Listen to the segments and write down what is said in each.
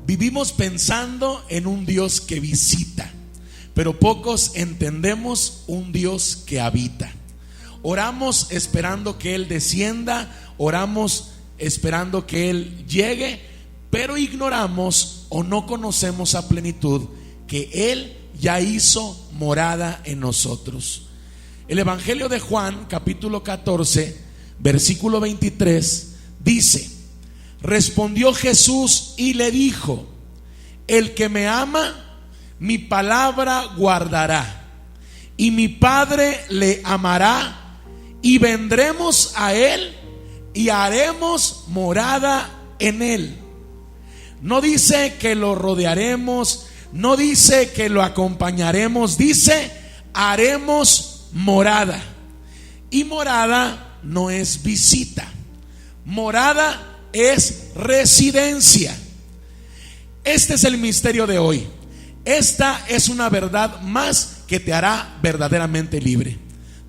Vivimos pensando en un Dios que visita, pero pocos entendemos un Dios que habita. Oramos esperando que Él descienda, oramos esperando que Él llegue, pero ignoramos o no conocemos a plenitud que Él ya hizo morada en nosotros. El Evangelio de Juan, capítulo 14, versículo 23, dice: respondió Jesús y le dijo: el que me ama, mi palabra guardará, y mi Padre le amará, y vendremos a él y haremos morada en él. No dice que lo rodearemos, no dice que lo acompañaremos, dice haremos morada. Y morada no es visita, morada es residencia. Este es el misterio de hoy. Esta es una verdad más que te hará verdaderamente libre.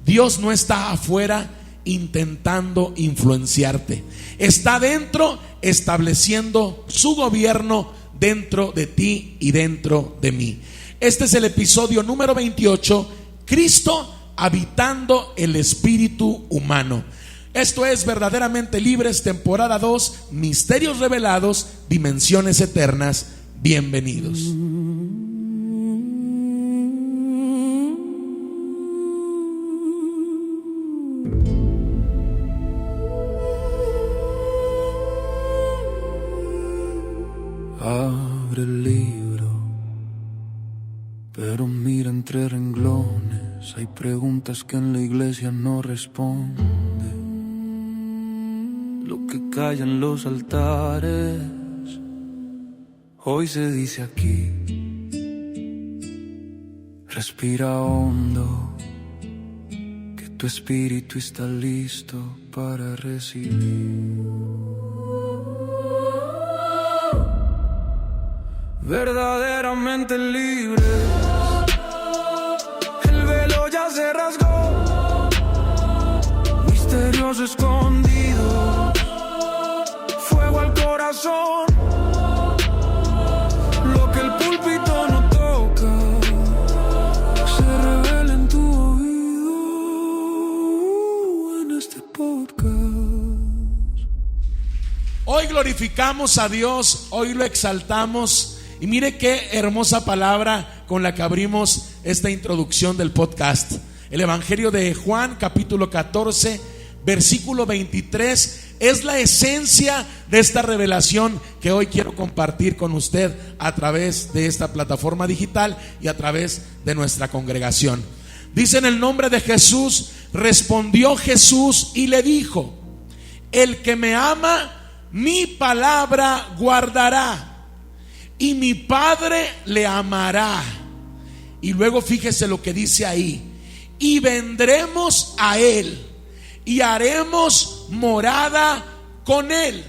Dios no está afuera intentando influenciarte, está dentro estableciendo su gobierno dentro de ti y dentro de mí. Este es el episodio número 28, Cristo habitando el espíritu humano. Esto es Verdaderamente Libres, temporada 2, Misterios Revelados, Dimensiones Eternas. Bienvenidos. Abre el libro, pero mira entre renglones. Hay preguntas que en la iglesia no responden. Lo que callan los altares, hoy se dice aquí. Respira hondo, que tu espíritu está listo para recibir. Verdaderamente libres, el velo ya se rasgó, misterioso escondido, fuego al corazón, lo que el púlpito no toca, se revela en tu oído, en este podcast. Hoy glorificamos a Dios, hoy lo exaltamos. Y mire qué hermosa palabra con la que abrimos esta introducción del podcast. El Evangelio de Juan, capítulo 14, versículo 23, es la esencia de esta revelación que hoy quiero compartir con usted a través de esta plataforma digital y a través de nuestra congregación. Dice: en el nombre de Jesús, respondió Jesús y le dijo: el que me ama, mi palabra guardará, y mi Padre le amará. Y luego fíjese lo que dice ahí: y vendremos a él y haremos morada con él.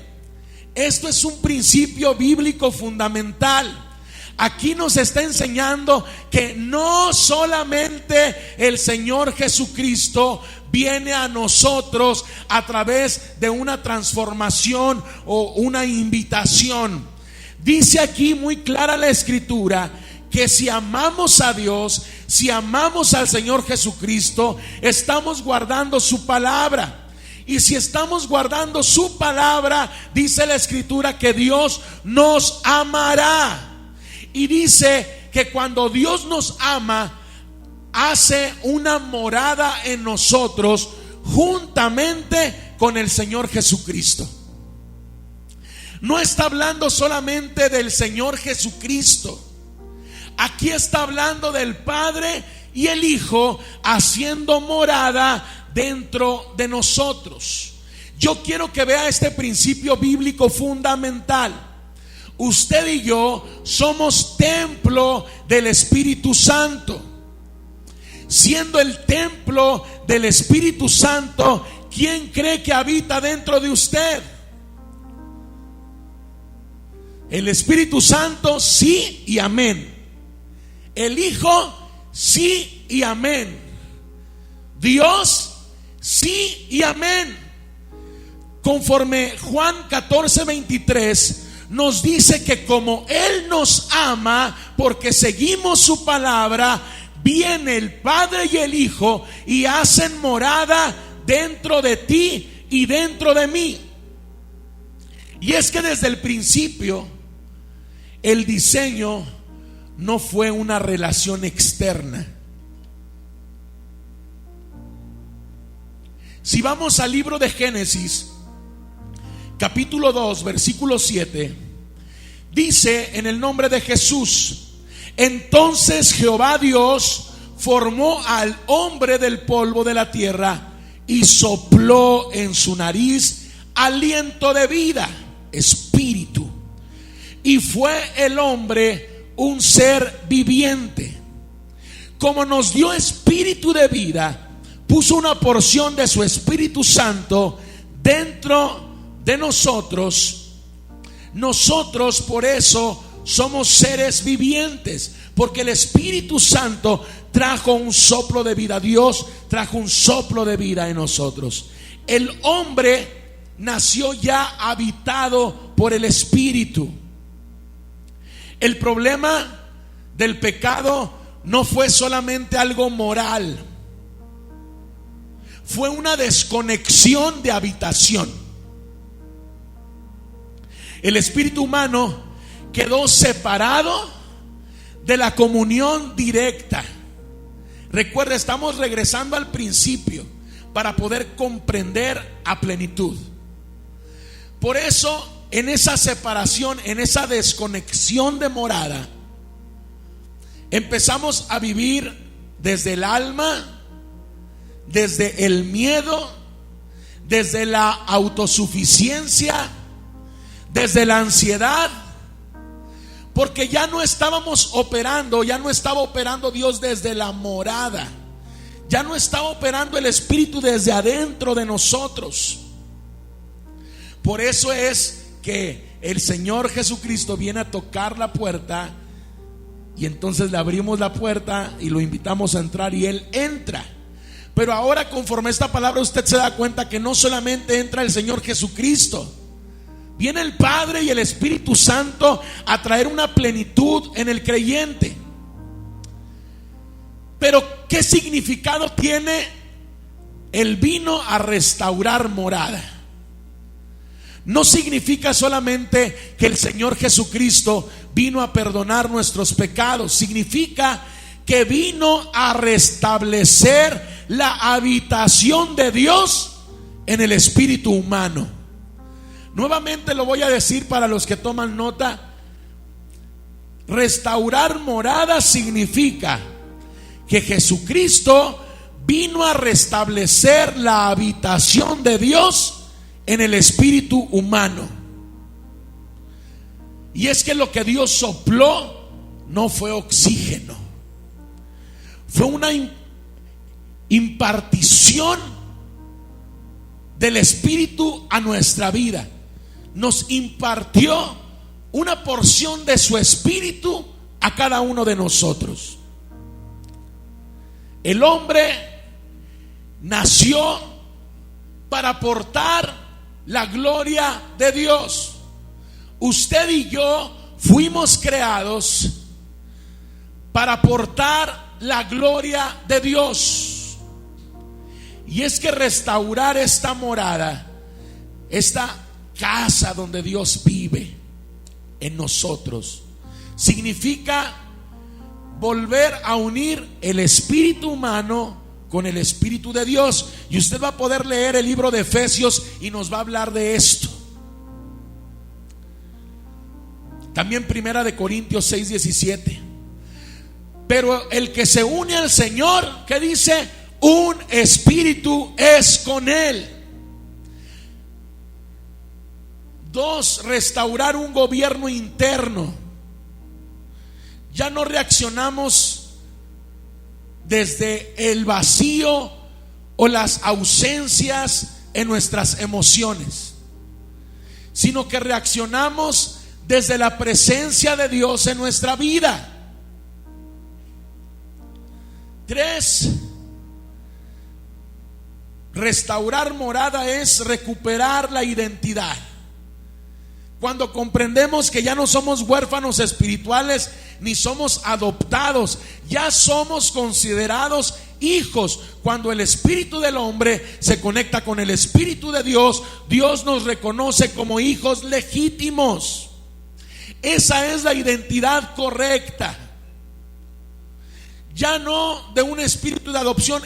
Esto es un principio bíblico fundamental. Aquí nos está enseñando que no solamente el Señor Jesucristo viene a nosotros a través de una transformación o una invitación. Dice aquí muy clara la Escritura que si amamos a Dios, si amamos al Señor Jesucristo, estamos guardando su palabra. Y si estamos guardando su palabra, dice la Escritura que Dios nos amará. Y dice que cuando Dios nos ama, hace una morada en nosotros juntamente con el Señor Jesucristo. No está hablando solamente del Señor Jesucristo. Aquí está hablando del Padre y el Hijo haciendo morada dentro de nosotros. Yo quiero que vea este principio bíblico fundamental. Usted y yo somos templo del Espíritu Santo. Siendo el templo del Espíritu Santo, ¿quién cree que habita dentro de usted? El Espíritu Santo, sí y amén. El Hijo, sí y amén. Dios, sí y amén. Conforme Juan 14:23 nos dice que como Él nos ama, porque seguimos su palabra, viene el Padre y el Hijo y hacen morada dentro de ti y dentro de mí. Y es que desde el principio el diseño no fue una relación externa. Si vamos al libro de Génesis, capítulo 2, versículo 7, dice en el nombre de Jesús: entonces Jehová Dios formó al hombre del polvo de la tierra y sopló en su nariz aliento de vida, espíritu, y fue el hombre un ser viviente. Como nos dio espíritu de vida, puso una porción de su Espíritu Santo dentro de nosotros. Nosotros por eso somos seres vivientes, porque el Espíritu Santo trajo un soplo de vida. Dios trajo un soplo de vida en nosotros. El hombre nació ya habitado por el Espíritu. El problema del pecado no fue solamente algo moral, fue una desconexión de habitación. El espíritu humano quedó separado de la comunión directa. Recuerda, estamos regresando al principio para poder comprender a plenitud. Por eso, en esa separación, en esa desconexión de morada, empezamos a vivir desde el alma, desde el miedo, desde la autosuficiencia, desde la ansiedad, porque ya no estábamos operando, ya no estaba operando Dios desde la morada, ya no estaba operando el Espíritu desde adentro de nosotros. Por eso es que el Señor Jesucristo viene a tocar la puerta, y entonces le abrimos la puerta y lo invitamos a entrar, y Él entra. Pero ahora, conforme a esta palabra, usted se da cuenta que no solamente entra el Señor Jesucristo, viene el Padre y el Espíritu Santo a traer una plenitud en el creyente. Pero ¿qué significado tiene el vino a restaurar morada? No significa solamente que el Señor Jesucristo vino a perdonar nuestros pecados. Significa que vino a restablecer la habitación de Dios en el espíritu humano. Nuevamente lo voy a decir para los que toman nota. Restaurar morada significa que Jesucristo vino a restablecer la habitación de Dios en el espíritu humano. Y es que lo que Dios sopló no fue oxígeno, fue una impartición del Espíritu a nuestra vida. Nos impartió una porción de su Espíritu a cada uno de nosotros. El hombre nació para aportar la gloria de Dios. Usted y yo fuimos creados para aportar la gloria de Dios. Y es que restaurar esta morada, esta casa donde Dios vive en nosotros, significa volver a unir el espíritu humano con el Espíritu de Dios. Y usted va a poder leer el libro de Efesios y nos va a hablar de esto. También Primera de Corintios 6:17. Pero el que se une al Señor, ¿qué dice? Un espíritu es con Él. 2, restaurar un gobierno interno. Ya no reaccionamos desde el vacío o las ausencias en nuestras emociones, sino que reaccionamos desde la presencia de Dios en nuestra vida. 3, restaurar morada es recuperar la identidad. Cuando comprendemos que ya no somos huérfanos espirituales ni somos adoptados, ya somos considerados hijos. Cuando el espíritu del hombre se conecta con el espíritu de Dios, Dios nos reconoce como hijos legítimos. Esa es la identidad correcta. Ya no de un espíritu de adopción.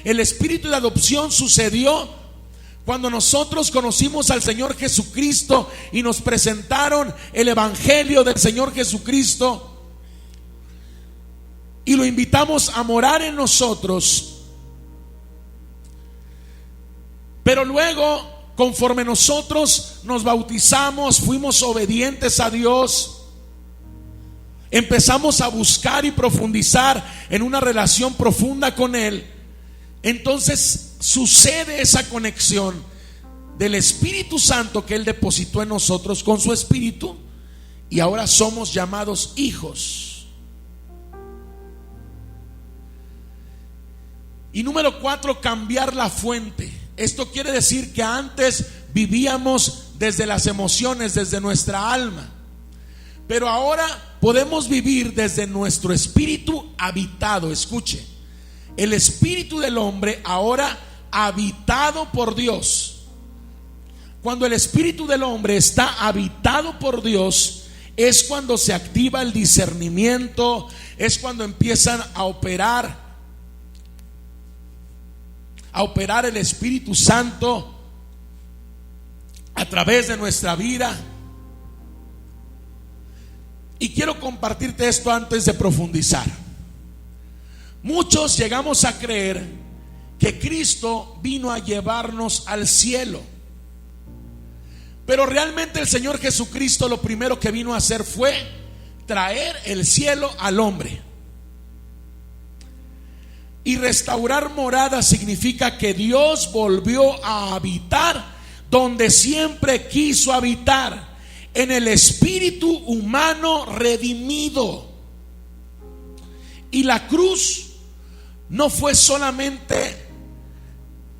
El espíritu de adopción sucedió cuando nosotros conocimos al Señor Jesucristo y nos presentaron el evangelio del Señor Jesucristo y lo invitamos a morar en nosotros. Pero luego, conforme nosotros nos bautizamos, fuimos obedientes a Dios, empezamos a buscar y profundizar en una relación profunda con Él. Entonces sucede esa conexión del Espíritu Santo que Él depositó en nosotros con su Espíritu, y ahora somos llamados hijos. Y número 4, cambiar la fuente. Esto quiere decir que antes vivíamos desde las emociones, desde nuestra alma, pero ahora podemos vivir desde nuestro espíritu habitado. Escuche, el espíritu del hombre ahora habitado por Dios. Cuando el espíritu del hombre está habitado por Dios, es cuando se activa el discernimiento, es cuando empiezan a operar el Espíritu Santo a través de nuestra vida. Y quiero compartirte esto antes de profundizar. Muchos llegamos a creer que Cristo vino a llevarnos al cielo, pero realmente el Señor Jesucristo lo primero que vino a hacer fue traer el cielo al hombre. Y restaurar morada significa que Dios volvió a habitar donde siempre quiso habitar, en el espíritu humano redimido. Y la cruz no fue solamente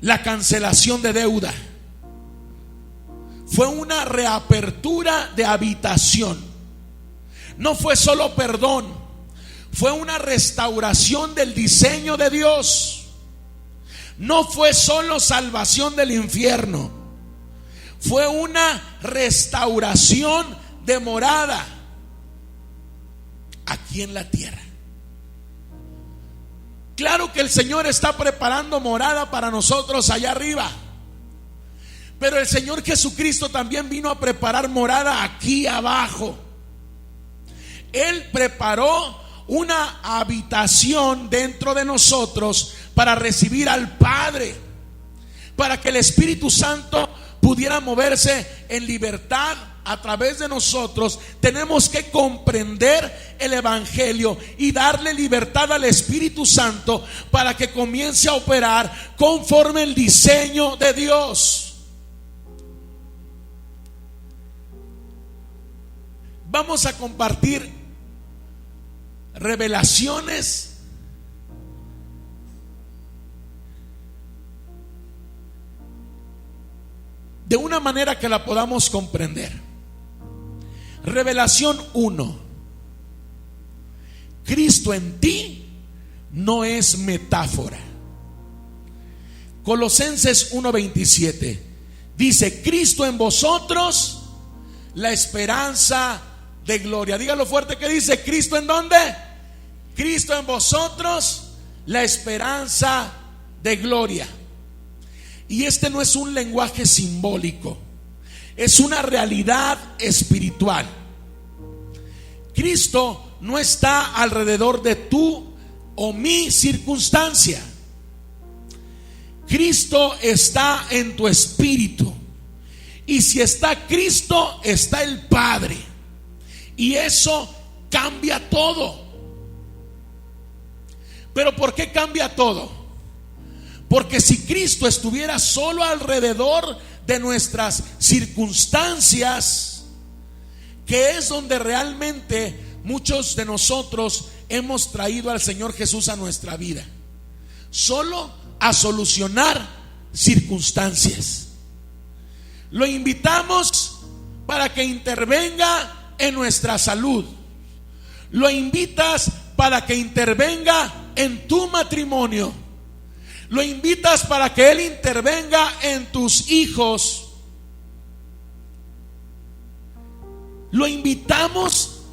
la cancelación de deuda, fue una reapertura de habitación. No fue solo perdón, fue una restauración del diseño de Dios. No fue solo salvación del infierno, fue una restauración de morada aquí en la tierra. Claro que el Señor está preparando morada para nosotros allá arriba, pero el Señor Jesucristo también vino a preparar morada aquí abajo. Él preparó una habitación dentro de nosotros para recibir al Padre, para que el Espíritu Santo pudiera moverse en libertad a través de nosotros. Tenemos que comprender el Evangelio y darle libertad al Espíritu Santo para que comience a operar conforme el diseño de Dios. Vamos a compartir revelaciones de una manera que la podamos comprender. Revelación 1: Cristo en ti no es metáfora. Colosenses 1:27 dice: Cristo en vosotros, la esperanza de gloria. Dígalo fuerte, que dice: ¿Cristo en dónde? Cristo en vosotros, la esperanza de gloria. Y este no es un lenguaje simbólico, es una realidad espiritual. Cristo no está alrededor de tu o mi circunstancia. Cristo está en tu espíritu. Y si está Cristo, está el Padre. Y eso cambia todo. ¿Pero por qué cambia todo? Porque si Cristo estuviera solo alrededor de nuestras circunstancias, que es donde realmente muchos de nosotros hemos traído al Señor Jesús a nuestra vida, solo a solucionar circunstancias. Lo invitamos para que intervenga en nuestra salud. Lo invitas para que intervenga en tu matrimonio. Lo invitas para que Él intervenga en tus hijos. Lo invitamos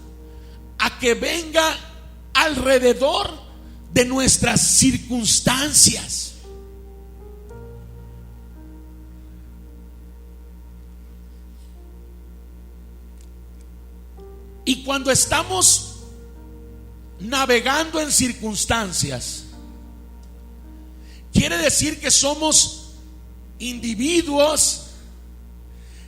a que venga alrededor de nuestras circunstancias. Y cuando estamos navegando en circunstancias, quiere decir que somos individuos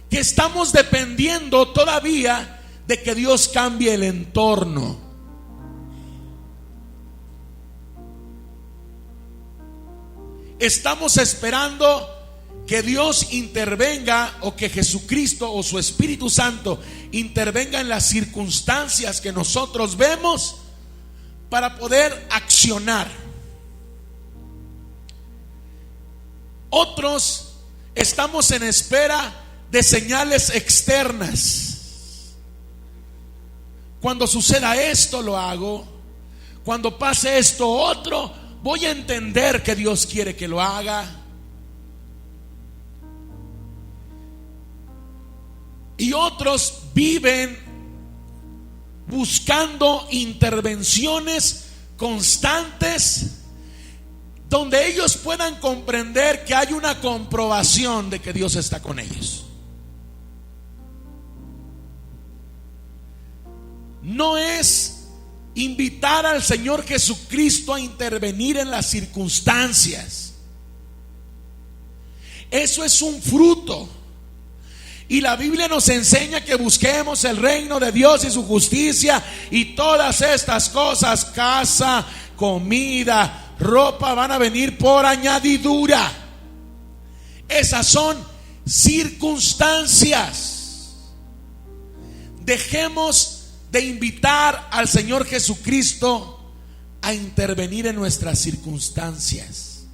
que estamos dependiendo todavía de que Dios cambie el entorno. Estamos esperando que Dios intervenga, o que Jesucristo o su Espíritu Santo intervenga en las circunstancias que nosotros vemos para poder accionar. Otros estamos en espera de señales externas. Cuando suceda esto, lo hago. Cuando pase esto otro, voy a entender que Dios quiere que lo haga. Y otros viven buscando intervenciones constantes donde ellos puedan comprender que hay una comprobación de que Dios está con ellos. No es invitar al Señor Jesucristo a intervenir en las circunstancias. Eso es un fruto. Y la Biblia nos enseña que busquemos el reino de Dios y su justicia, y todas estas cosas, casa, comida, ropa, van a venir por añadidura. Esas son circunstancias. Dejemos de invitar al Señor Jesucristo a intervenir en nuestras circunstancias.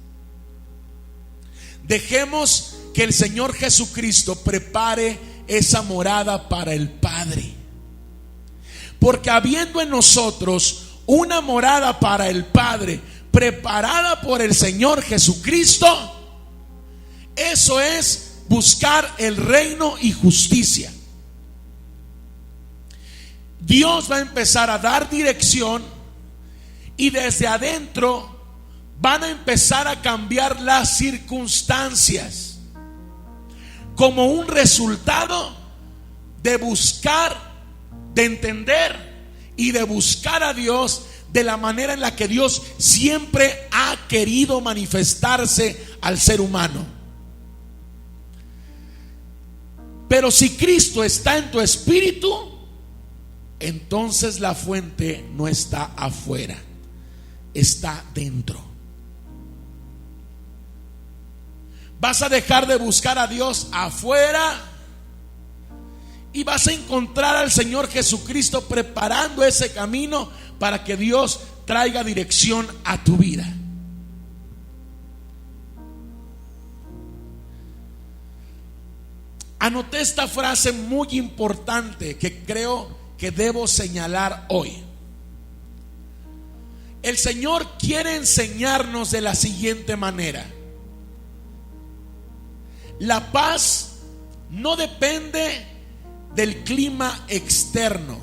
Dejemos que el Señor Jesucristo prepare esa morada para el Padre. Porque habiendo en nosotros una morada para el Padre, preparada por el Señor Jesucristo, eso es buscar el reino y justicia. Dios va a empezar a dar dirección, y desde adentro van a empezar a cambiar las circunstancias como un resultado de buscar, de entender y de buscar a Dios de la manera en la que Dios siempre ha querido manifestarse al ser humano. Pero si Cristo está en tu espíritu, entonces la fuente no está afuera, está dentro. Vas a dejar de buscar a Dios afuera y vas a encontrar al Señor Jesucristo preparando ese camino para que Dios traiga dirección a tu vida. Anoté esta frase muy importante que creo que debo señalar hoy. El Señor quiere enseñarnos de la siguiente manera: la paz no depende del clima externo.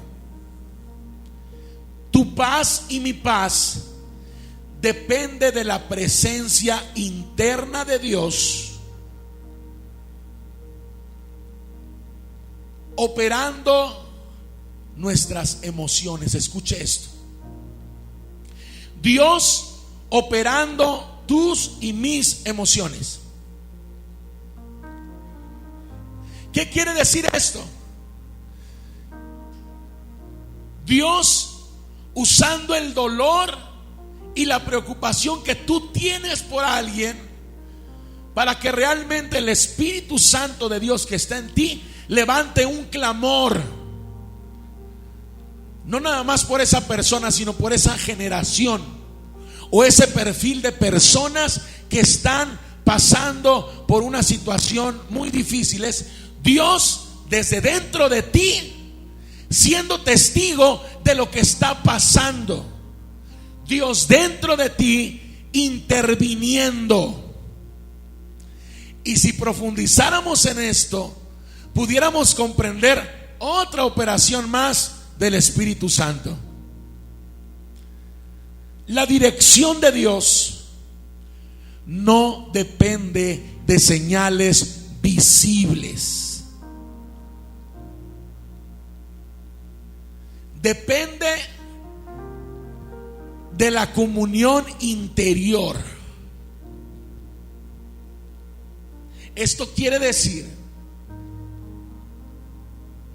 Tu paz y mi paz depende de la presencia interna de Dios operando nuestras emociones. Escuche esto: Dios operando tus y mis emociones. ¿Qué quiere decir esto? Dios usando el dolor y la preocupación que tú tienes por alguien para que realmente el Espíritu Santo de Dios que está en ti levante un clamor, no nada más por esa persona, sino por esa generación o ese perfil de personas que están pasando por una situación muy difícil. Dios desde dentro dentro de ti, siendo testigo de lo que está pasando. Dios dentro de ti interviniendo. Y si profundizáramos en esto, pudiéramos comprender otra operación más del Espíritu Santo. La dirección de Dios no depende de señales visibles. Depende de la comunión interior. Esto quiere decir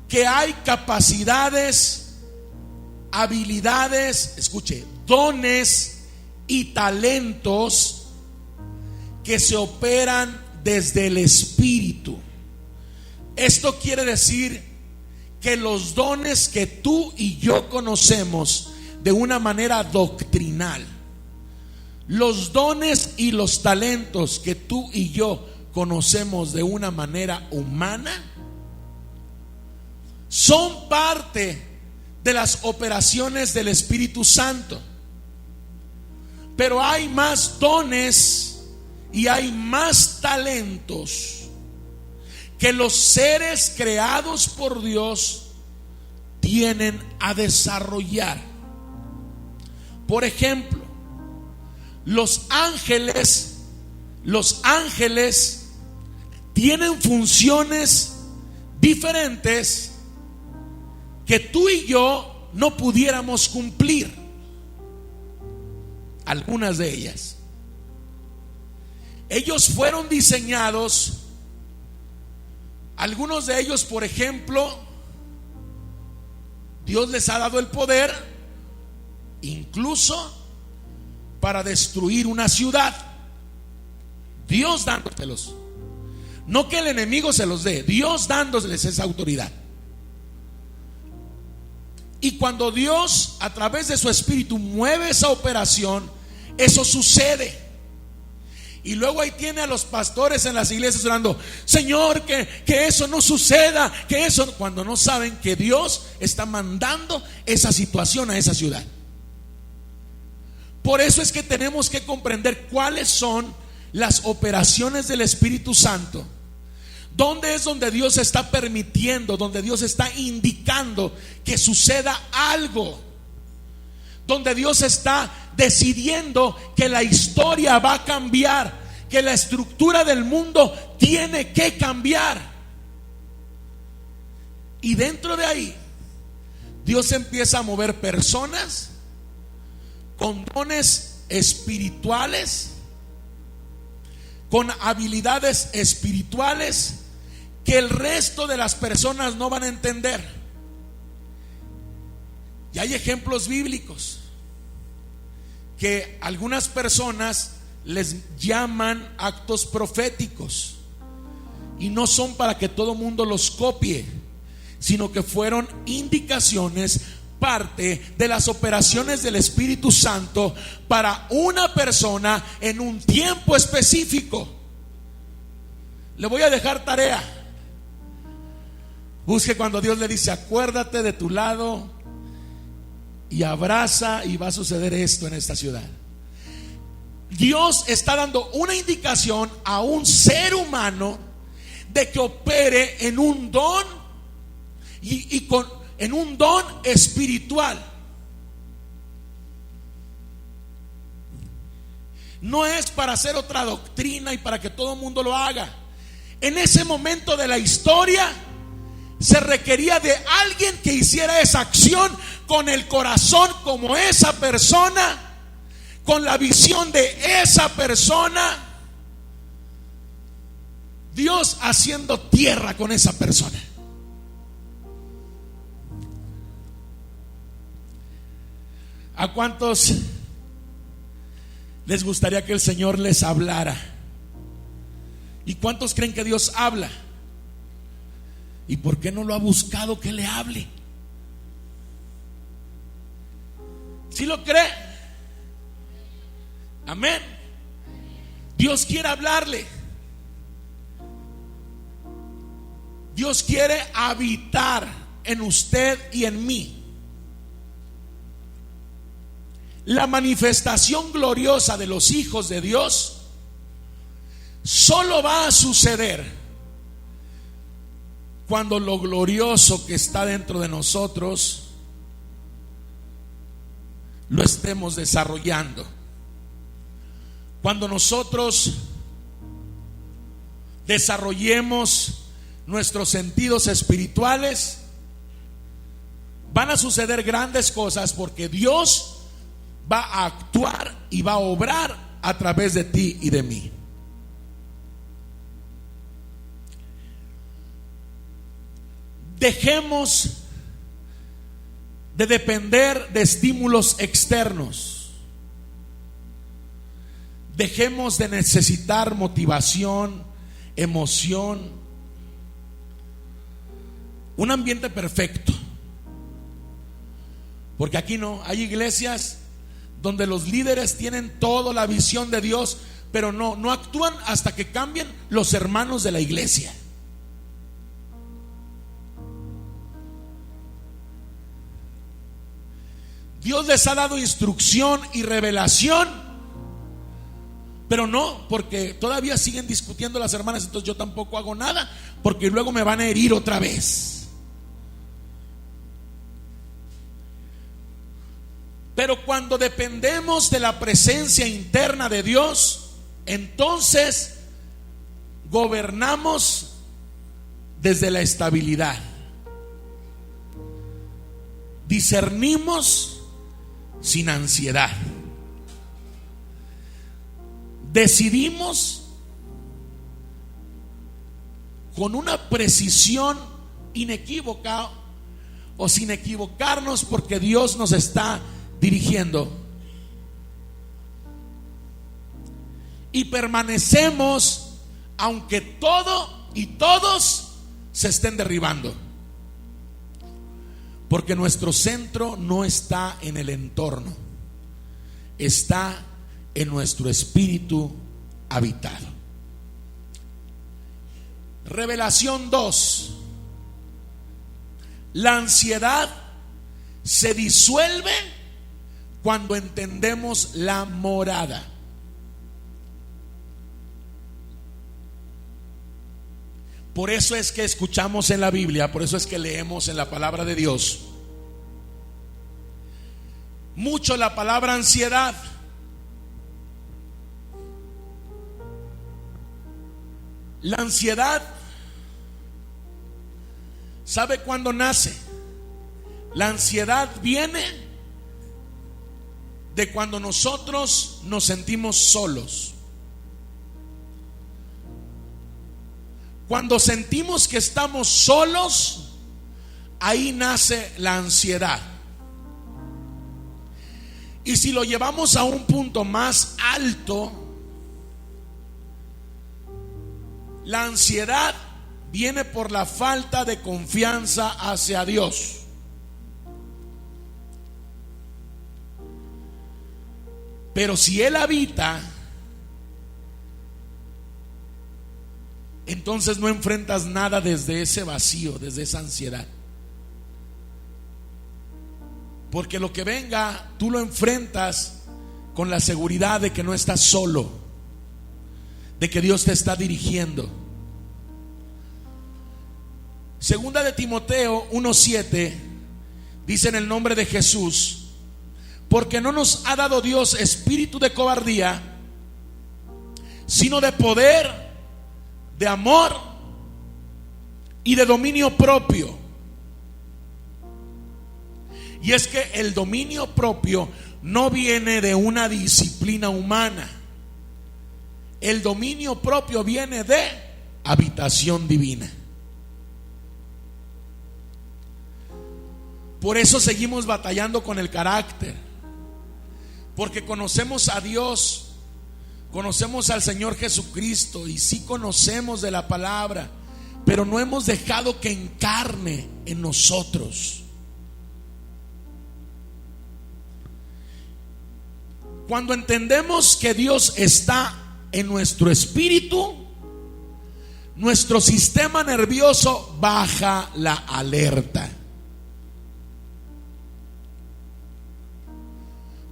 que hay capacidades, habilidades, escuche, dones y talentos que se operan desde el Espíritu. Esto quiere decir que los dones que tú y yo conocemos de una manera doctrinal, los dones y los talentos que tú y yo conocemos de una manera humana, son parte de las operaciones del Espíritu Santo. Pero hay más dones y hay más talentos que los seres creados por Dios tienen a desarrollar. Por ejemplo, los ángeles tienen funciones diferentes que tú y yo no pudiéramos cumplir. Algunas de ellas. Ellos fueron diseñados, algunos de ellos, por ejemplo, Dios les ha dado el poder incluso para destruir una ciudad. Dios dándoselos. No que el enemigo se los dé, Dios dándoles esa autoridad. Y cuando Dios a través de su Espíritu mueve esa operación, eso sucede. Y luego ahí tiene a los pastores en las iglesias orando: Señor, que eso no suceda, que eso, cuando no saben que Dios está mandando esa situación a esa ciudad. Por eso es que tenemos que comprender cuáles son las operaciones del Espíritu Santo. ¿Dónde es donde Dios está permitiendo, donde Dios está indicando que suceda algo? Donde Dios está decidiendo que la historia va a cambiar, que la estructura del mundo tiene que cambiar. Y dentro de ahí, Dios empieza a mover personas con dones espirituales, con habilidades espirituales que el resto de las personas no van a entender. Y hay ejemplos bíblicos que algunas personas les llaman actos proféticos, y no son para que todo mundo los copie, sino que fueron indicaciones, parte de las operaciones del Espíritu Santo para una persona en un tiempo específico. Le voy a dejar tarea. Busque cuando Dios le dice: acuérdate de tu lado y abraza, y va a suceder esto en esta ciudad. Dios está dando una indicación a un ser humano de que opere en un don en un don espiritual. No es para hacer otra doctrina y para que todo el mundo lo haga. En ese momento de la historia se requería de alguien que hiciera esa acción con el corazón como esa persona, con la visión de esa persona, Dios haciendo tierra con esa persona. ¿A cuántos les gustaría que el Señor les hablara? ¿Y cuántos creen que Dios habla? ¿Y por qué no lo ha buscado que le hable? ¿Sí lo cree? Amén. Dios quiere hablarle. Dios quiere habitar en usted y en mí. La manifestación gloriosa de los hijos de Dios solo va a suceder cuando lo glorioso que está dentro de nosotros lo estemos desarrollando. Cuando nosotros desarrollemos nuestros sentidos espirituales, van a suceder grandes cosas, porque Dios va a actuar y va a obrar a través de ti y de mí. Dejemos de depender de estímulos externos. Dejemos de necesitar motivación, emoción, un ambiente perfecto. Porque aquí no, hay iglesias donde los líderes tienen toda la visión de Dios, pero no actúan hasta que cambien los hermanos de la iglesia. Dios les ha dado instrucción y revelación, pero no, porque todavía siguen discutiendo las hermanas. Entonces yo tampoco hago nada, porque luego me van a herir otra vez. Pero cuando dependemos de la presencia interna de Dios, entonces gobernamos desde la estabilidad. Discernimos sin ansiedad. Decidimos con una precisión inequívoca, o sin equivocarnos, porque Dios nos está dirigiendo. Y permanecemos aunque todo y todos se estén derribando, porque nuestro centro no está en el entorno, está en nuestro espíritu habitado. Revelación 2. La ansiedad se disuelve cuando entendemos la morada. Por eso es que escuchamos en la Biblia, por eso es que leemos en la palabra de Dios mucho la palabra ansiedad. La ansiedad, ¿sabe cuándo nace? La ansiedad viene de cuando nosotros nos sentimos solos. Cuando sentimos que estamos solos, ahí nace la ansiedad. Y si lo llevamos a un punto más alto, la ansiedad viene por la falta de confianza hacia Dios. Pero si Él habita, entonces no enfrentas nada desde ese vacío, desde esa ansiedad. Porque lo que venga, tú lo enfrentas con la seguridad de que no estás solo, de que Dios te está dirigiendo. Segunda de Timoteo 1:7 dice: en el nombre de Jesús, porque no nos ha dado Dios espíritu de cobardía, sino de poder, de amor y de dominio propio. Y es que el dominio propio no viene de una disciplina humana. El dominio propio viene de habitación divina. Por eso seguimos batallando con el carácter, porque conocemos a Dios, conocemos al Señor Jesucristo, y sí conocemos de la palabra, pero no hemos dejado que encarne en nosotros. Cuando entendemos que Dios está en nuestro espíritu, nuestro sistema nervioso baja la alerta.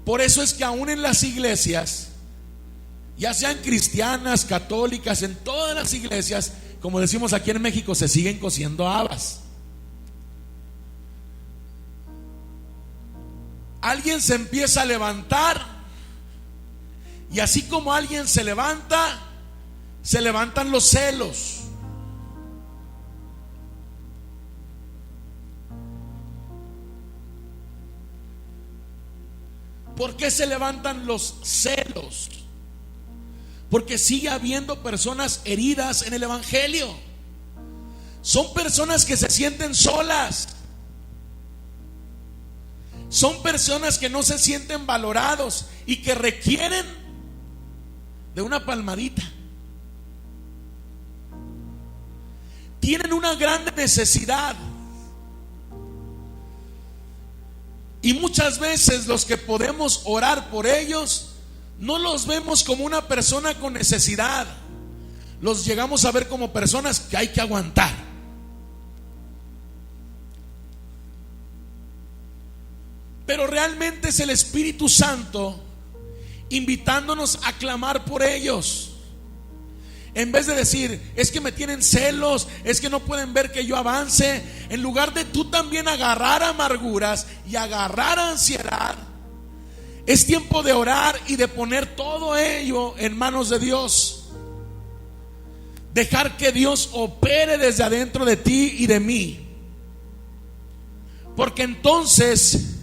Por eso es que aún en las iglesias, ya sean cristianas, católicas, en todas las iglesias, como decimos aquí en México, se siguen cociendo habas. Alguien se empieza a levantar, y así como alguien se levanta, se levantan los celos. ¿Por qué se levantan los celos? Porque sigue habiendo personas heridas en el evangelio. Son personas que se sienten solas. Son personas que no se sienten valorados y que requieren de una palmadita. Tienen una gran necesidad. Y muchas veces los que podemos orar por ellos no los vemos como una persona con necesidad. Los llegamos a ver como personas que hay que aguantar. Pero realmente es el Espíritu Santo invitándonos a clamar por ellos. En vez de decir, es que me tienen celos, es que no pueden ver que yo avance, en lugar de tú también agarrar amarguras y agarrar ansiedad, es tiempo de orar y de poner todo ello en manos de Dios. Dejar que Dios opere desde adentro de ti y de mí. Porque entonces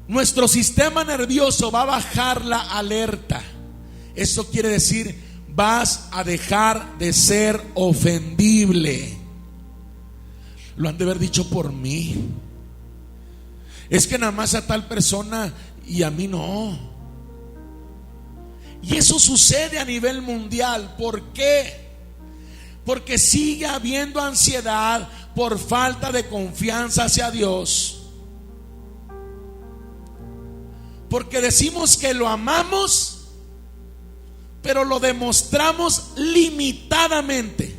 nuestro sistema nervioso va a bajar la alerta. Eso quiere decir, vas a dejar de ser ofendible. Lo han de haber dicho por mí. Es que nada más a tal persona y a mí no. Y eso sucede a nivel mundial. ¿Por qué? Porque sigue habiendo ansiedad por falta de confianza hacia Dios. Porque decimos que lo amamos, pero lo demostramos limitadamente.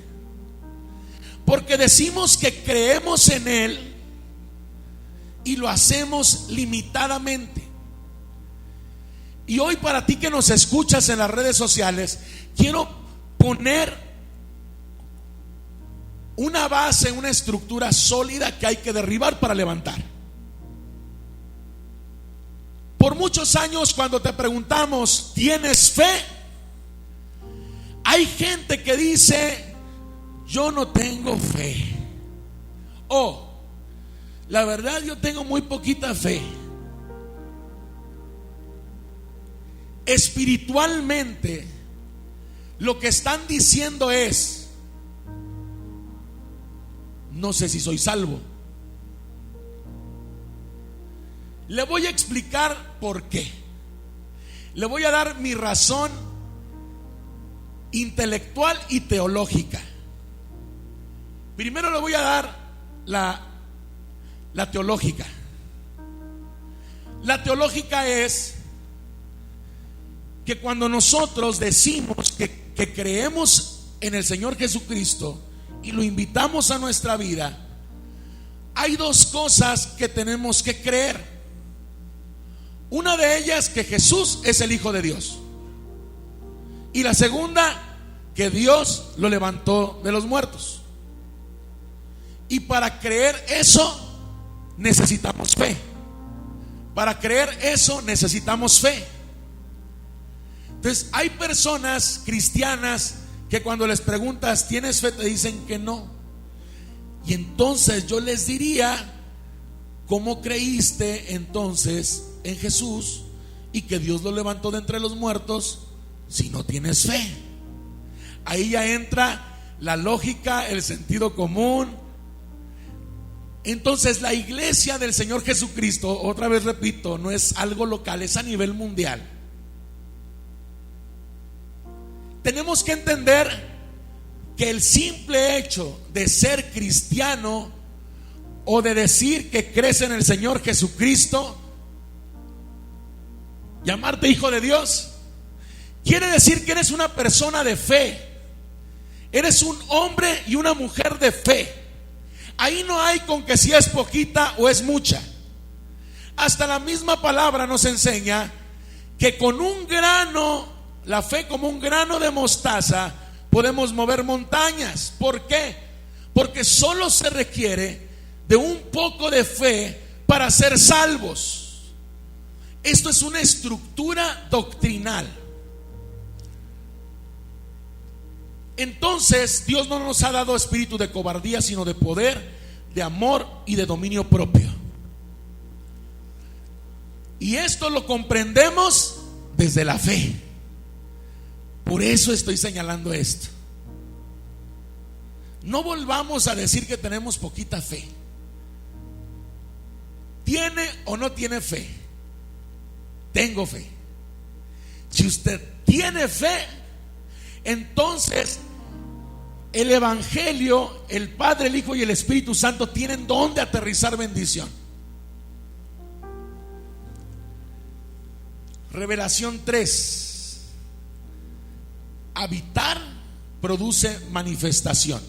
Porque decimos que creemos en Él y lo hacemos limitadamente. Y hoy, para ti que nos escuchas en las redes sociales, quiero poner una base, una estructura sólida que hay que derribar para levantar. Por muchos años, cuando te preguntamos, ¿tienes fe? Hay gente que dice, yo no tengo fe. O, la verdad, yo tengo muy poquita fe. Espiritualmente, lo que están diciendo es, no sé si soy salvo. Le voy a explicar por qué. Le voy a dar mi razón intelectual y teológica. Primero le voy a dar la teológica. La teológica es que cuando nosotros decimos que creemos en el Señor Jesucristo y lo invitamos a nuestra vida, hay dos cosas que tenemos que creer. Una de ellas, que Jesús es el Hijo de Dios. Y la segunda, que Dios lo levantó de los muertos. Y para creer eso necesitamos fe. Para creer eso necesitamos fe. Entonces hay personas cristianas que cuando les preguntas, ¿tienes fe?, te dicen que no. Y entonces yo les diría, ¿cómo creíste entonces en Jesús y que Dios lo levantó de entre los muertos si no tienes fe? Ahí ya entra la lógica, el sentido común. Entonces la iglesia del Señor Jesucristo, otra vez repito, no es algo local, es a nivel mundial. Tenemos que entender que el simple hecho de ser cristiano o de decir que crees en el Señor Jesucristo, llamarte hijo de Dios, quiere decir que eres una persona de fe. Eres un hombre y una mujer de fe. Ahí no hay con que si es poquita o es mucha. Hasta la misma palabra nos enseña que con un grano, la fe como un grano de mostaza, podemos mover montañas. ¿Por qué? Porque solo se requiere de un poco de fe para ser salvos. Esto es una estructura doctrinal. Entonces, Dios no nos ha dado espíritu de cobardía, sino de poder, de amor y de dominio propio. Y esto lo comprendemos desde la fe. Por eso estoy señalando esto. No volvamos a decir que tenemos poquita fe. ¿Tiene o no tiene fe? Tengo fe. Si usted tiene fe, entonces el Evangelio, el Padre, el Hijo y el Espíritu Santo tienen donde aterrizar bendición. Revelación 3. Habitar produce manifestación.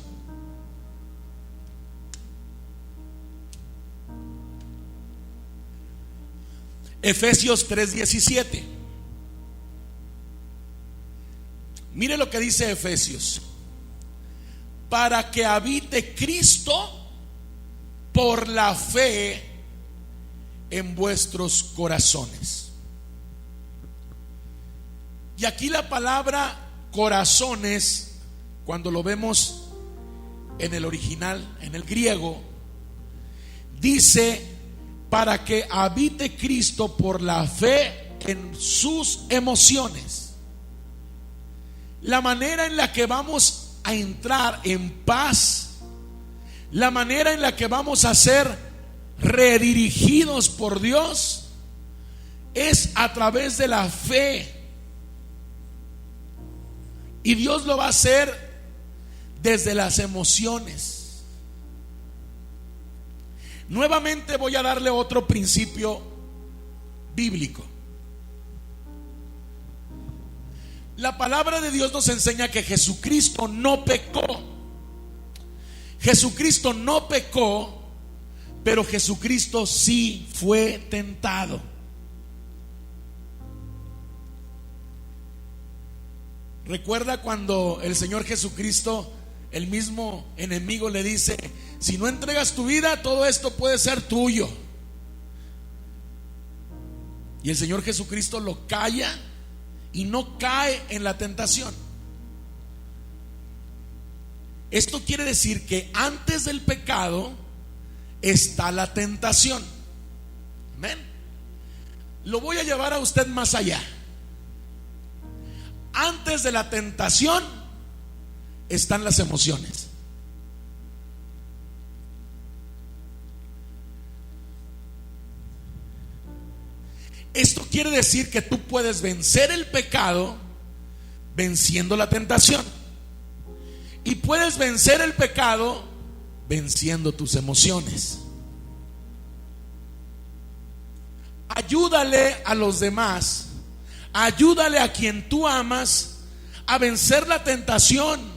Efesios 3:17. Mire lo que dice Efesios: para que habite Cristo por la fe en vuestros corazones. Y aquí la palabra corazones, cuando lo vemos en el original, en el griego, dice para que habite Cristo por la fe en sus emociones. La manera en la que vamos a entrar en paz, la manera en la que vamos a ser redirigidos por Dios, es a través de la fe. Y Dios lo va a hacer desde las emociones. Nuevamente voy a darle otro principio bíblico. La palabra de Dios nos enseña que Jesucristo no pecó. Jesucristo no pecó, pero Jesucristo sí fue tentado. ¿Recuerda cuando el Señor Jesucristo, el mismo enemigo, le dice: si no entregas tu vida, todo esto puede ser tuyo? Y el Señor Jesucristo lo calla y no cae en la tentación. Esto quiere decir que antes del pecado está la tentación. Amén. Lo voy a llevar a usted más allá. Antes de la tentación están las emociones. Esto quiere decir que tú puedes vencer el pecado venciendo la tentación, y puedes vencer el pecado venciendo tus emociones. Ayúdale a los demás, ayúdale a quien tú amas a vencer la tentación.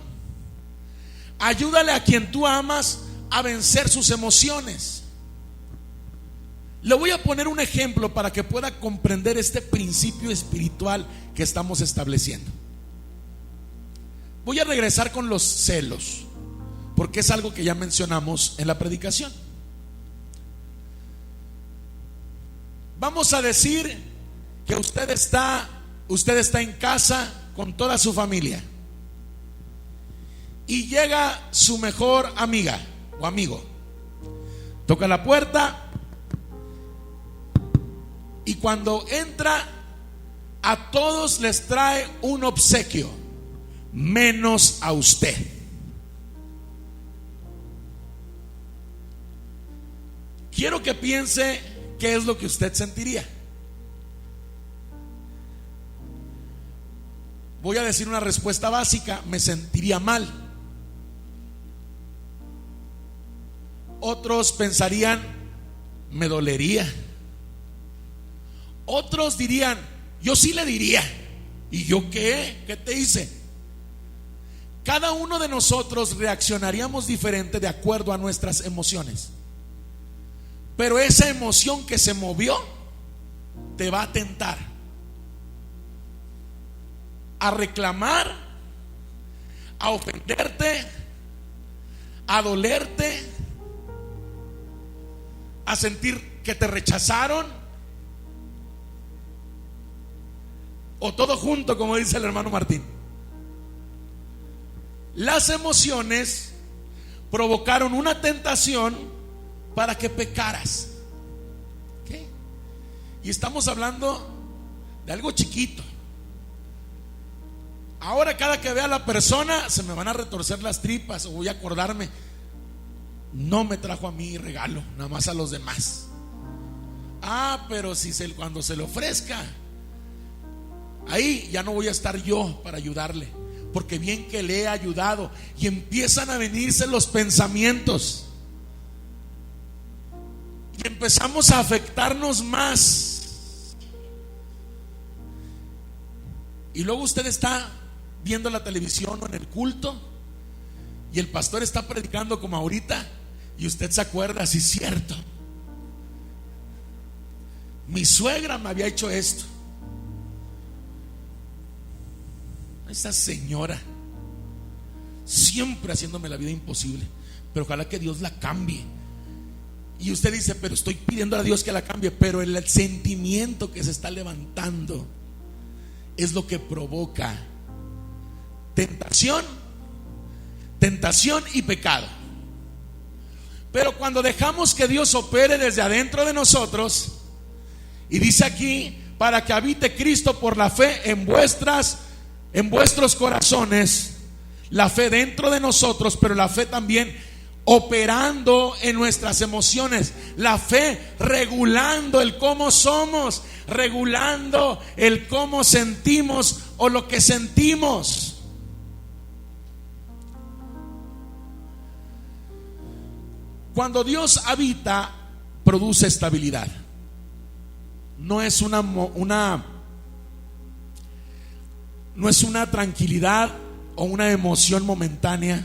Ayúdale a quien tú amas a vencer sus emociones. Le voy a poner un ejemplo para que pueda comprender este principio espiritual que estamos estableciendo. Voy a regresar con los celos, porque es algo que ya mencionamos en la predicación. Vamos a decir que usted está en casa con toda su familia y llega su mejor amiga o amigo, toca la puerta, y cuando entra, a todos les trae un obsequio, menos a usted. Quiero que piense qué es lo que usted sentiría. Voy a decir una respuesta básica: me sentiría mal. Otros pensarían: me dolería. Otros dirían: yo sí le diría. ¿Y yo qué? ¿Qué te hice? Cada uno de nosotros reaccionaríamos diferente de acuerdo a nuestras emociones. Pero esa emoción que se movió te va a tentar a reclamar, a ofenderte, a dolerte, a sentir que te rechazaron, o todo junto, como dice el hermano Martín. Las emociones provocaron una tentación para que pecaras. ¿Qué? Y estamos hablando de algo chiquito. Ahora cada que vea a la persona se me van a retorcer las tripas, o voy a acordarme, no me trajo a mí regalo, nada más a los demás. Pero si cuando se le ofrezca, ahí ya no voy a estar yo para ayudarle, porque bien que le he ayudado. Y empiezan a venirse los pensamientos y empezamos a afectarnos más. Y luego usted está viendo la televisión o en el culto y el pastor está predicando como ahorita, y usted se acuerda, sí, cierto, mi suegra me había hecho esto, esa señora siempre haciéndome la vida imposible, pero ojalá que Dios la cambie. Y usted dice, pero estoy pidiendo a Dios que la cambie, pero el sentimiento que se está levantando es lo que provoca tentación y pecado. Pero cuando dejamos que Dios opere desde adentro de nosotros, y dice aquí, para que habite Cristo por la fe en vuestros corazones, la fe dentro de nosotros, pero la fe también operando en nuestras emociones, la fe regulando el cómo somos, regulando el cómo sentimos o lo que sentimos. Cuando Dios habita, produce estabilidad. No es una tranquilidad o una emoción momentánea.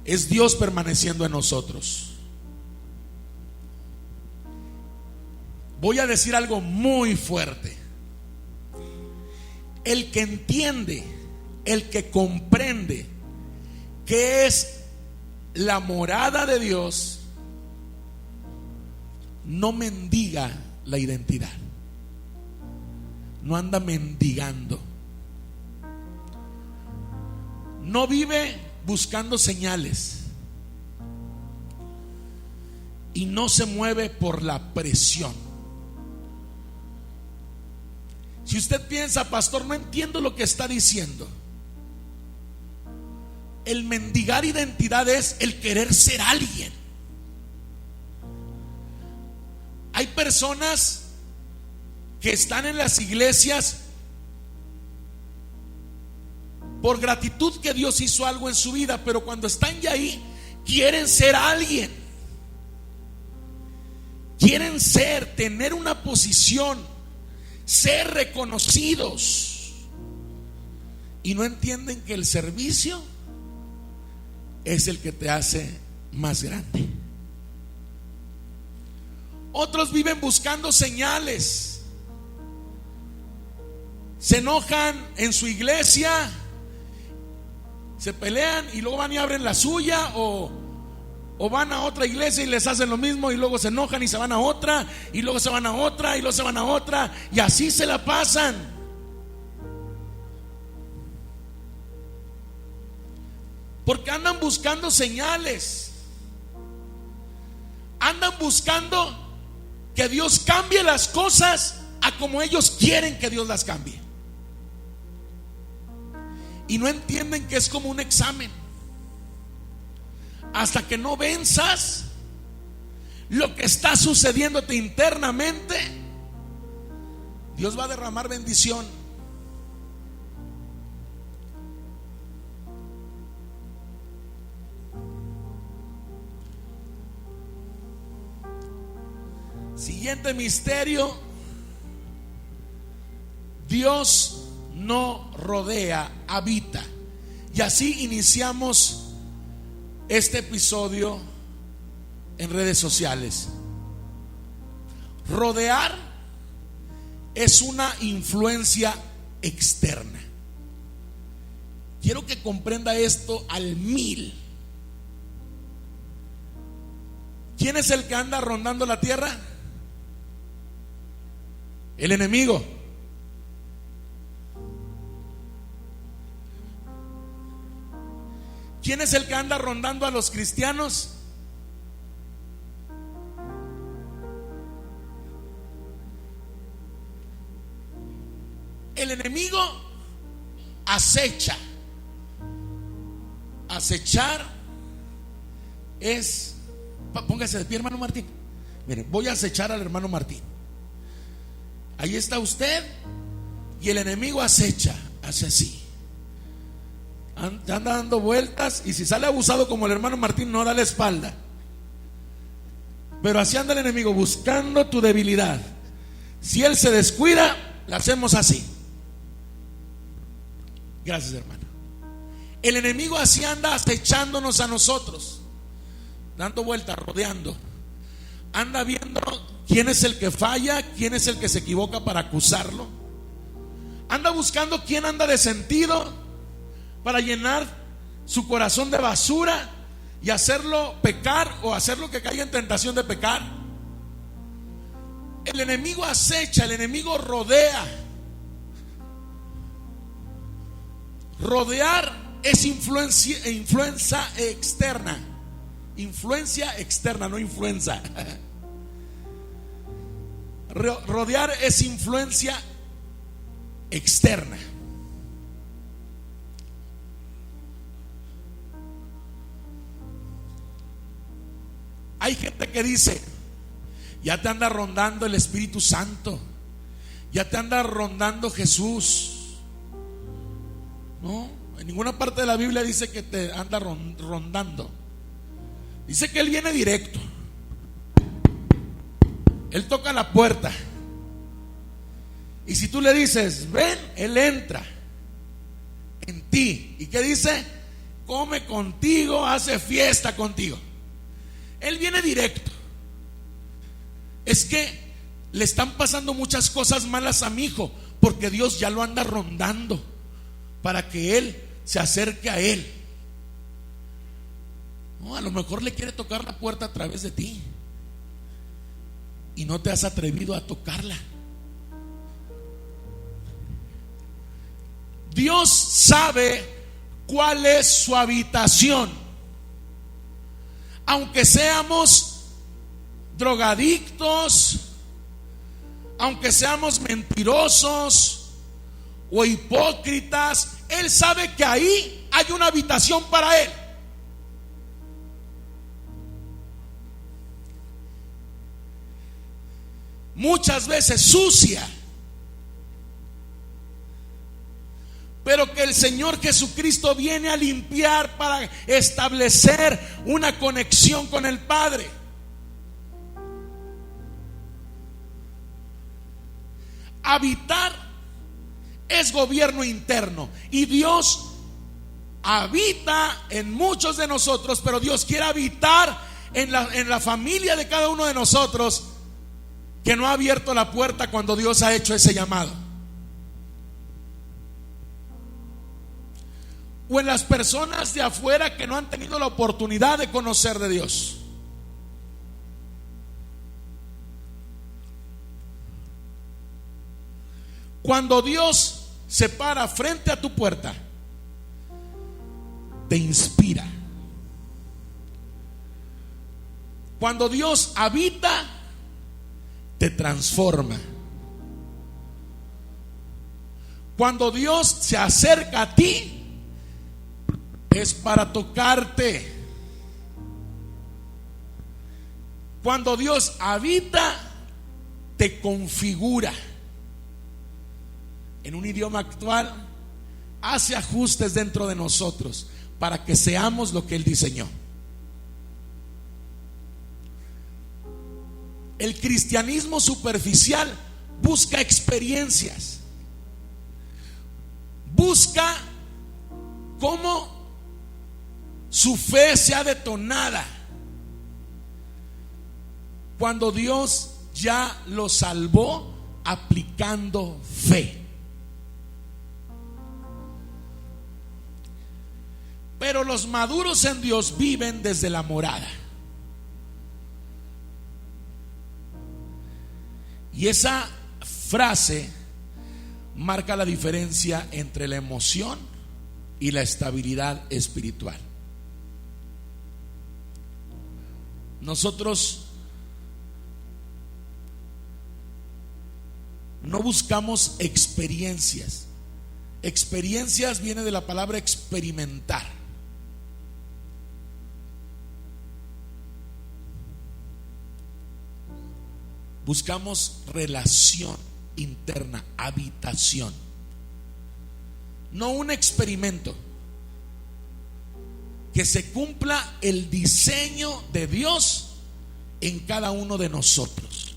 Es Dios permaneciendo en nosotros. Voy a decir algo muy fuerte. El que entiende, el que comprende qué es la morada de Dios, no mendiga la identidad, no anda mendigando, no vive buscando señales y no se mueve por la presión. Si usted piensa, pastor, no entiendo lo que está diciendo, el mendigar identidad es el querer ser alguien. Hay personas que están en las iglesias por gratitud que Dios hizo algo en su vida, pero cuando están ya ahí quieren ser alguien, quieren tener una posición, ser reconocidos, y no entienden que el servicio es el que te hace más grande. Otros viven buscando señales, se enojan en su iglesia, se pelean y luego van y abren la suya, o van a otra iglesia y les hacen lo mismo, y luego se enojan y se van a otra, y luego se van a otra, y luego se van a otra, y así se la pasan. Porque andan buscando señales, andan buscando que Dios cambie las cosas a como ellos quieren que Dios las cambie, y no entienden que es como un examen. Hasta que no venzas lo que está sucediéndote internamente, Dios va a derramar bendición. Siguiente misterio: Dios no rodea, habita. Y así iniciamos este episodio en redes sociales. Rodear es una influencia externa. Quiero que comprenda esto al 1000. ¿Quién es el que anda rondando la tierra? El enemigo. ¿Quién es el que anda rondando a los cristianos? El enemigo acecha. Acechar es, póngase de pie, hermano Martín. Miren, voy a acechar al hermano Martín. Ahí está usted y el enemigo acecha, hace así. Anda dando vueltas, y si sale abusado como el hermano Martín, no da la espalda. Pero así anda el enemigo buscando tu debilidad. Si él se descuida, la hacemos así. Gracias, hermano. El enemigo así anda acechándonos a nosotros, dando vueltas, rodeando. Anda viendo quién es el que falla, quién es el que se equivoca para acusarlo. Anda buscando quién anda de sentido para llenar su corazón de basura y hacerlo pecar o hacerlo que caiga en tentación de pecar. El enemigo acecha, el enemigo rodea. Rodear es influencia externa. Influencia externa, no influenza. Rodear es influencia externa. Hay gente que dice: ya te anda rondando el Espíritu Santo, ya te anda rondando Jesús. No, en ninguna parte de la Biblia dice que te anda rondando. Dice que Él viene directo. Él toca la puerta, y si tú le dices ven, Él entra en ti. ¿Y qué dice? Come contigo, hace fiesta contigo. Él viene directo. Es que le están pasando muchas cosas malas a mi hijo, porque Dios ya lo anda rondando para que él se acerque a Él. No, a lo mejor le quiere tocar la puerta a través de ti y no te has atrevido a tocarla. Dios sabe cuál es su habitación. Aunque seamos drogadictos, aunque seamos mentirosos o hipócritas, Él sabe que ahí hay una habitación para Él. Muchas veces sucia, pero que el Señor Jesucristo viene a limpiar para establecer una conexión con el Padre. Habitar es gobierno interno, y Dios habita en muchos de nosotros, pero Dios quiere habitar en la familia de cada uno de nosotros, que no ha abierto la puerta cuando Dios ha hecho ese llamado. O en las personas de afuera que no han tenido la oportunidad de conocer de Dios. Cuando Dios se para frente a tu puerta, te inspira. Cuando Dios habita, te transforma. Cuando Dios se acerca a ti, es para tocarte. Cuando Dios habita, te configura. En un idioma actual, hace ajustes dentro de nosotros para que seamos lo que Él diseñó. El cristianismo superficial busca experiencias, busca cómo su fe sea detonada cuando Dios ya lo salvó aplicando fe. Pero los maduros en Dios viven desde la morada. Y esa frase marca la diferencia entre la emoción y la estabilidad espiritual. Nosotros no buscamos experiencias. Experiencias viene de la palabra experimentar. Buscamos relación interna, habitación, no un experimento. Que se cumpla el diseño de Dios en cada uno de nosotros.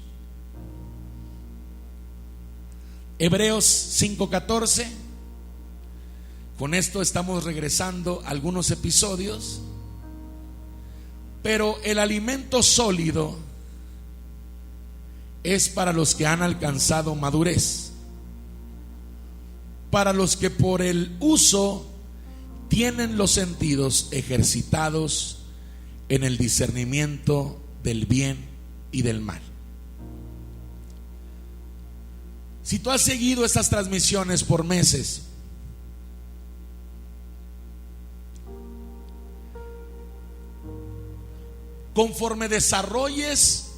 Hebreos 5:14. Con esto estamos regresando a algunos episodios. Pero el alimento sólido es para los que han alcanzado madurez, para los que por el uso tienen los sentidos ejercitados en el discernimiento del bien y del mal. Si tú has seguido estas transmisiones por meses, conforme desarrolles,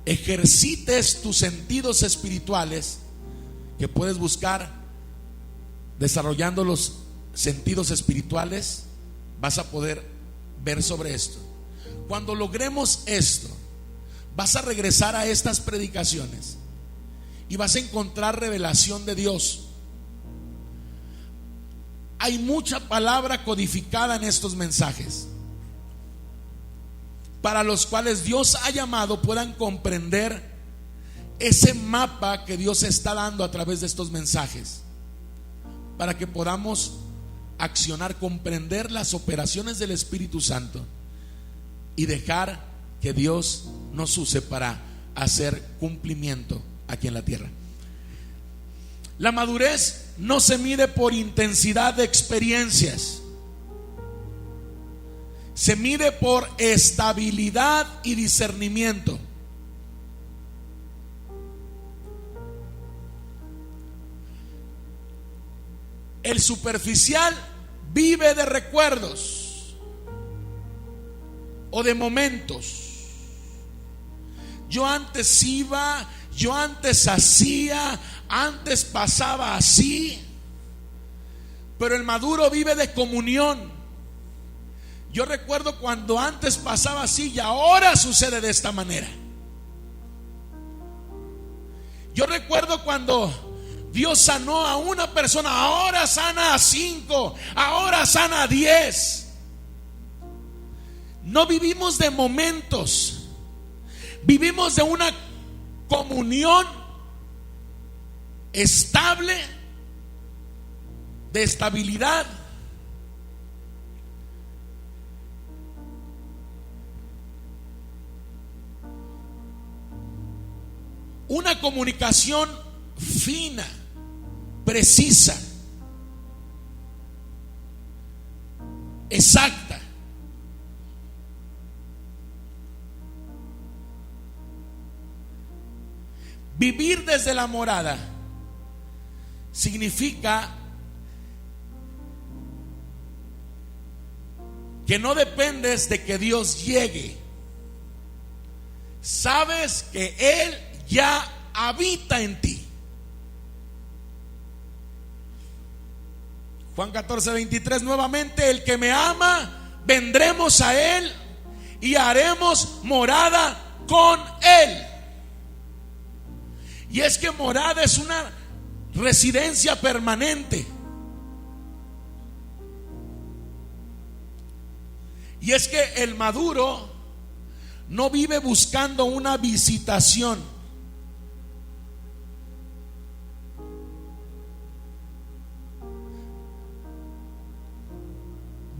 ejercites tus sentidos espirituales, que puedes buscar desarrollando los sentidos espirituales, vas a poder ver sobre esto. Cuando logremos esto, vas a regresar a estas predicaciones y vas a encontrar revelación de Dios. Hay mucha palabra codificada en estos mensajes, para los cuales Dios ha llamado puedan comprender ese mapa que Dios está dando a través de estos mensajes, para que podamos accionar, comprender las operaciones del Espíritu Santo y dejar que Dios nos use para hacer cumplimiento aquí en la tierra. La madurez no se mide por intensidad de experiencias, se mide por estabilidad y discernimiento. El superficial vive de recuerdos o de momentos. Yo antes iba, yo antes hacía, antes pasaba así. Pero el maduro vive de comunión. Yo recuerdo cuando antes pasaba así y ahora sucede de esta manera. Yo recuerdo cuando Dios sanó a una persona, ahora sana a 5, ahora sana a 10. No vivimos de momentos, vivimos de una comunión estable, de estabilidad. Una comunicación fina, precisa, exacta. Vivir desde la morada significa que no dependes de que Dios llegue. Sabes que Él ya habita en ti. Juan 14:23, nuevamente: el que me ama, vendremos a Él y haremos morada con Él. Y es que morada es una residencia permanente. Y es que el maduro no vive buscando una visitación.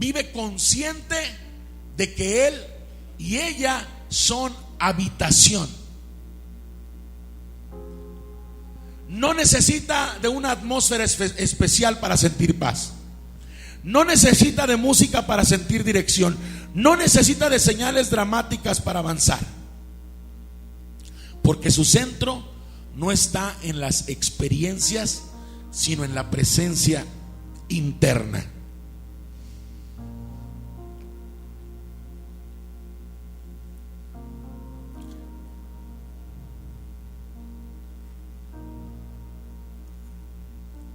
vive consciente de que él y ella son habitación. No necesita de una atmósfera especial para sentir paz. No necesita de música para sentir dirección. No necesita de señales dramáticas para avanzar. Porque su centro no está en las experiencias, sino en la presencia interna.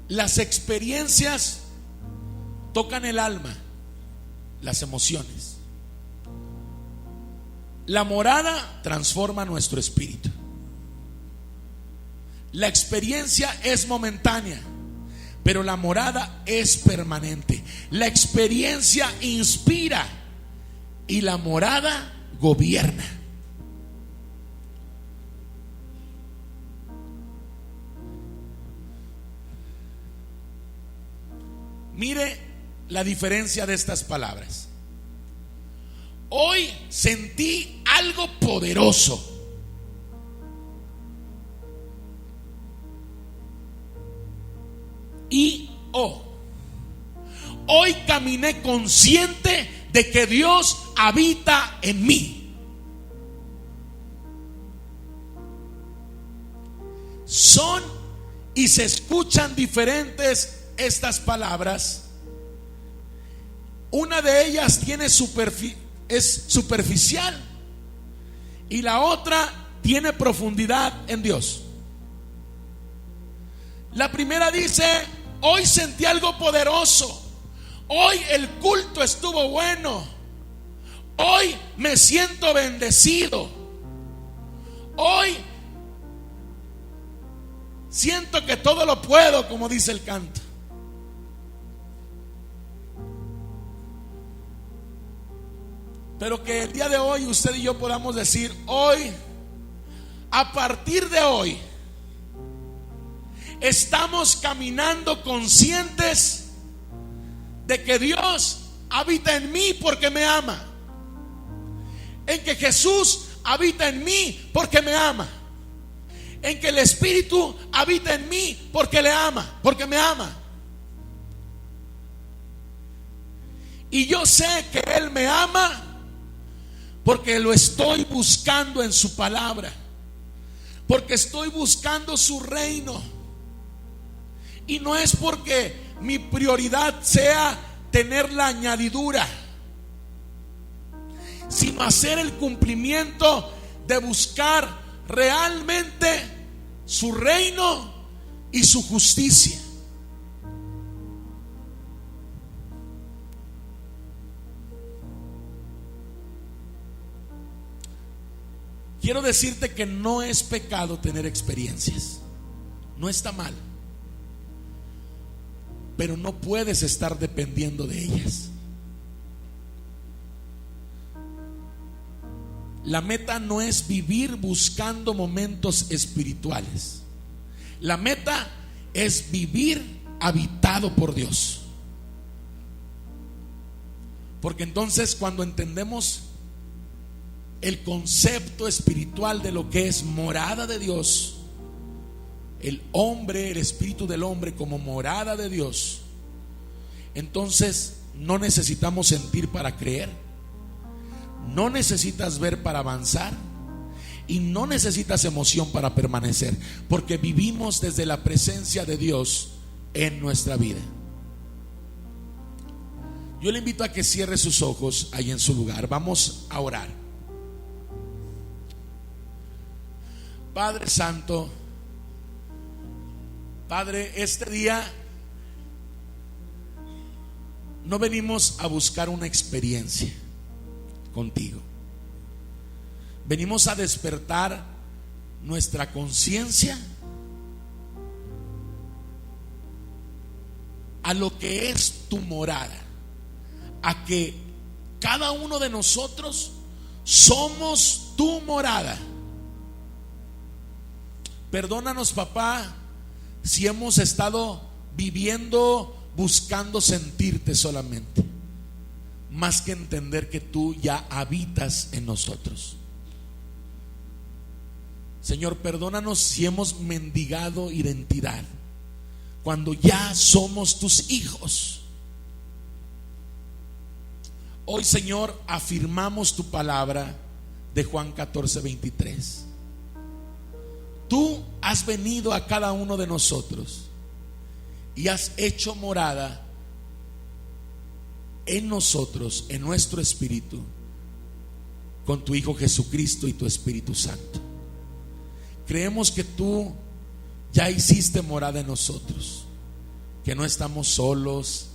Las experiencias tocan el alma, las emociones. La morada transforma nuestro espíritu. La experiencia es momentánea, pero la morada es permanente. La experiencia inspira y la morada gobierna. Mire la diferencia de estas palabras. Hoy sentí algo poderoso. Y hoy caminé consciente de que Dios habita en mí. Son y se escuchan diferentes estas palabras. Una de ellas es superficial y la otra tiene profundidad en Dios. La primera dice: hoy sentí algo poderoso. Hoy el culto estuvo bueno. Hoy me siento bendecido. Hoy siento que todo lo puedo, como dice el canto. Pero que el día de hoy usted y yo podamos decir: hoy, a partir de hoy, estamos caminando conscientes de que Dios habita en mí porque me ama, en que Jesús habita en mí porque me ama, en que el Espíritu habita en mí porque le ama, porque me ama. Y yo sé que Él me ama porque lo estoy buscando en su palabra, porque estoy buscando su reino. Y no es porque mi prioridad sea tener la añadidura, sino hacer el cumplimiento de buscar realmente su reino y su justicia. Quiero decirte que no es pecado tener experiencias. No está mal. Pero no puedes estar dependiendo de ellas. La meta no es vivir buscando momentos espirituales. La meta es vivir habitado por Dios. Porque entonces, cuando entendemos el concepto espiritual de lo que es morada de Dios, el hombre, el espíritu del hombre como morada de Dios, entonces no necesitamos sentir para creer, no necesitas ver para avanzar y no necesitas emoción para permanecer, porque vivimos desde la presencia de Dios en nuestra vida. Yo le invito a que cierre sus ojos ahí en su lugar. Vamos a orar. Padre Santo, Padre, este día no venimos a buscar una experiencia contigo. Venimos a despertar nuestra conciencia a lo que es tu morada, a que cada uno de nosotros somos tu morada. Perdónanos, papá, si hemos estado viviendo buscando sentirte solamente. más que entender que tú ya habitas en nosotros. Señor, perdónanos si hemos mendigado identidad cuando ya somos tus hijos. Hoy, Señor, afirmamos tu palabra de Juan 14:23. Tú has venido a cada uno de nosotros y has hecho morada en nosotros, en nuestro espíritu, con tu Hijo Jesucristo y tu Espíritu Santo. Creemos que tú ya hiciste morada en nosotros, que no estamos solos,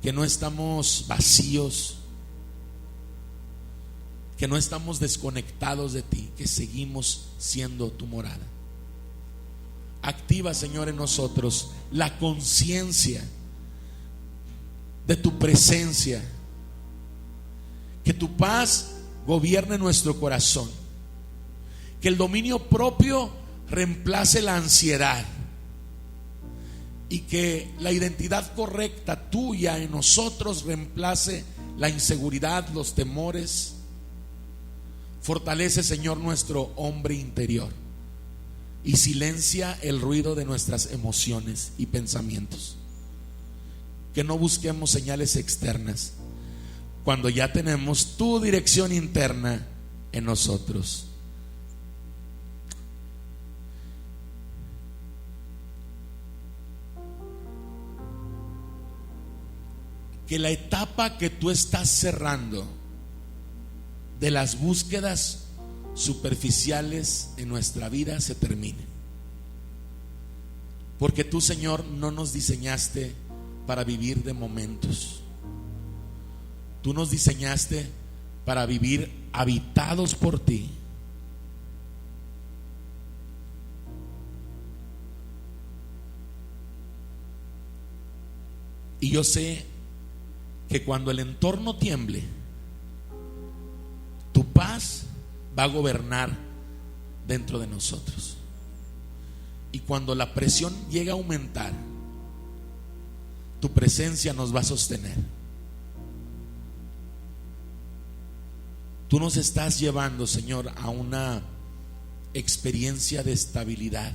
que no estamos vacíos, que no estamos desconectados de ti, que seguimos siendo tu morada. Activa, Señor, en nosotros la conciencia de tu presencia, que tu paz gobierne nuestro corazón, que el dominio propio reemplace la ansiedad y que la identidad correcta tuya en nosotros reemplace la inseguridad, los temores. Fortalece, Señor, nuestro hombre interior y silencia el ruido de nuestras emociones y pensamientos. Que no busquemos señales externas cuando ya tenemos tu dirección interna en nosotros. Que la etapa que tú estás cerrando de las búsquedas superficiales en nuestra vida se termine. Porque tú, Señor, no nos diseñaste para vivir de momentos. Tú nos diseñaste para vivir habitados por ti. Y yo sé que cuando el entorno tiemble, tu paz va a gobernar dentro de nosotros. Y cuando la presión llegue a aumentar, tu presencia nos va a sostener. Tú nos estás llevando, Señor, a una experiencia de estabilidad.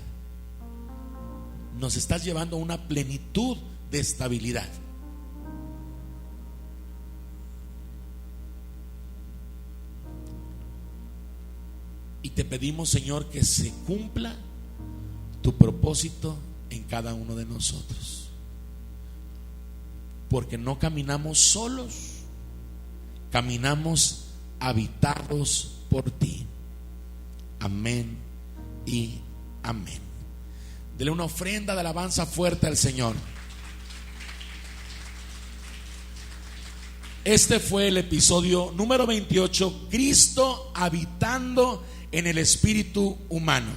Nos estás llevando a una plenitud de estabilidad. Y te pedimos, Señor, que se cumpla tu propósito en cada uno de nosotros. Porque no caminamos solos, caminamos habitados por ti. Amén y amén. Dele una ofrenda de alabanza fuerte al Señor. Este fue el episodio número 28, Cristo habitando en el espíritu humano.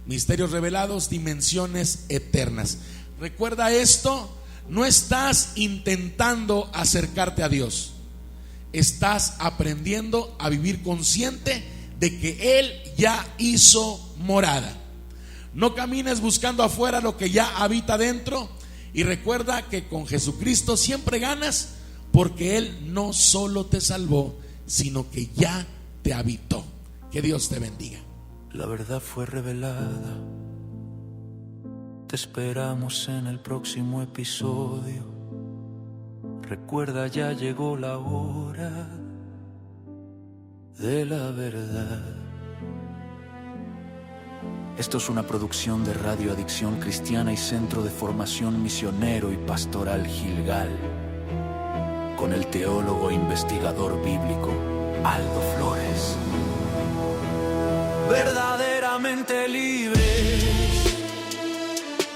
Misterios revelados, dimensiones eternas. Recuerda esto, no estás intentando acercarte a Dios, estás aprendiendo a vivir consciente de que Él ya hizo morada. No camines buscando afuera lo que ya habita dentro, y recuerda que con Jesucristo siempre ganas, porque Él no solo te salvó, sino que ya te habitó. Que Dios te bendiga. La verdad fue revelada. Te esperamos en el próximo episodio. Recuerda, ya llegó la hora de la verdad. Esto es una producción de Radio Adicción Cristiana y Centro de Formación Misionero y Pastoral Gilgal, con el teólogo e investigador bíblico Aldo Flores. Verdaderamente libres,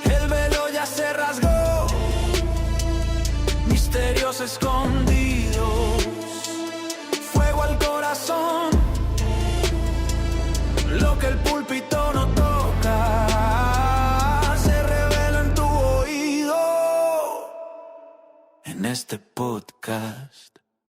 el velo ya se rasgó, misterios escondidos, fuego al corazón, lo que el púlpito no toca, se revela en tu oído, en este podcast.